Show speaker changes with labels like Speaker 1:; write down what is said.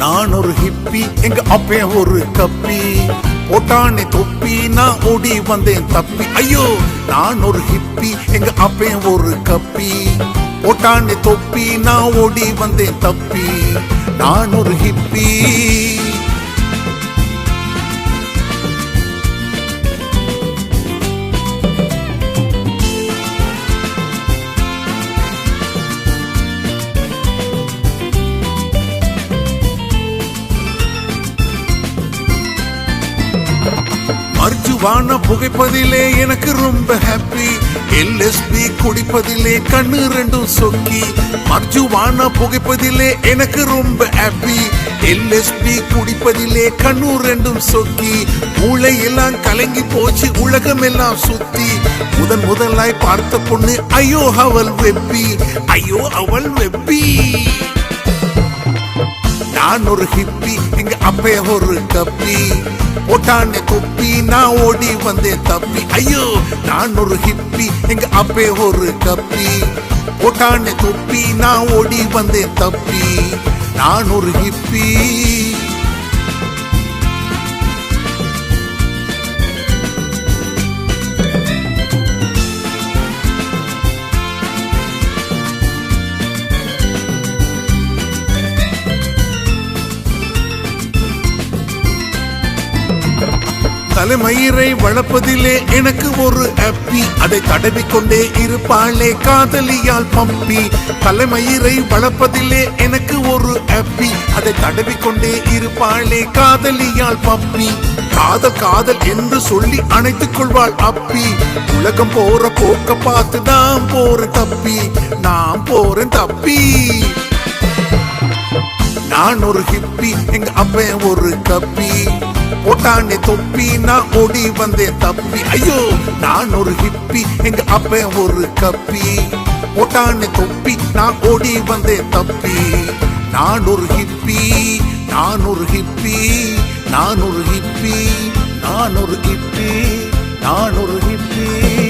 Speaker 1: நான் ஒரு ஹிப்பி, எங்க அப்பன் ஒரு கப்பி, போட்டானே தொப்பி, நான் ஓடி வந்தேன் தப்பி. ஐயோ, நான் ஒரு ஹிப்பி, எங்க அப்பன் ஒரு கப்பி, போட்டானே தொப்பி, நான் ஓடி வந்தேன் தப்பி. நான் ஒரு ஹிப்பி. மர்ஜுவானா புகைப்பதிலே எனக்கு ரொம்ப ஹாப்பி, எல்எஸ்பி குடிப்பதிலே கண்ணு ரெண்டும் சொக்கி. மர்ஜுவானா புகைப்பதிலே எனக்கு ரொம்ப ஹாப்பி, எல்எஸ்பி குடிப்பதிலே கண்ணு ரெண்டும் சொக்கி. மூளை எல்லாம் கலங்கி போச்சு, உலகம் எல்லாம் சுத்தி. முதலாய் பார்த்த பொண்ணு, ஐயோ அவள் வெப்பி, ஐயோ அவள் வெப்பி. நான் ஒரு ஹிப்பி, எங்க அப்பைய ஒரு கப்பி, போட்டானே தொப்பி, நான் ஓடி வந்தேன் தப்பி. ஐயோ, நான் ஒரு ஹிப்பி, எங்க அப்பைய ஒரு கப்பி, போட்டானே தொப்பி, நான் ஓடி வந்தேன் தப்பி. நான் ஒரு ஹிப்பி. தலைமயிரை வளர்ப்பதிலே எனக்கு ஒரு ஹாப்பி, அதை தடவிக்கொண்டே இருப்பாளே காதலியால் பம்பி. தலைமயிரை வளர்ப்பதிலே எனக்கு ஒரு ஹாப்பி, அதை தடவிக்கொண்டே இருப்பாளே காதலியால் பம்பி. காதல் காதல் என்று சொல்லி அணைத்துக் கொள்வாள் அப்பி. உலகம் போற போக்க பார்த்து நான் போறேன் தப்பி, நான் போறேன் தப்பி. நான் ஒரு ஹிப்பி, எங்க அப்பன் ஒரு கப்பி, போட்டானே தொப்பி, நான் ஓடி வந்தேன் தப்பி. ஐயோ, நான் ஒரு ஹிப்பி, எங்க அப்பன் ஒரு கப்பி, போட்டானே தொப்பி, நான் ஓடி வந்தேன் தப்பி. நான் ஒரு ஹிப்பி, நான் ஒரு ஹிப்பி, நான் ஒரு ஹிப்பி, நான் ஒரு ஹிப்பி, நான் ஒரு ஹிப்பி.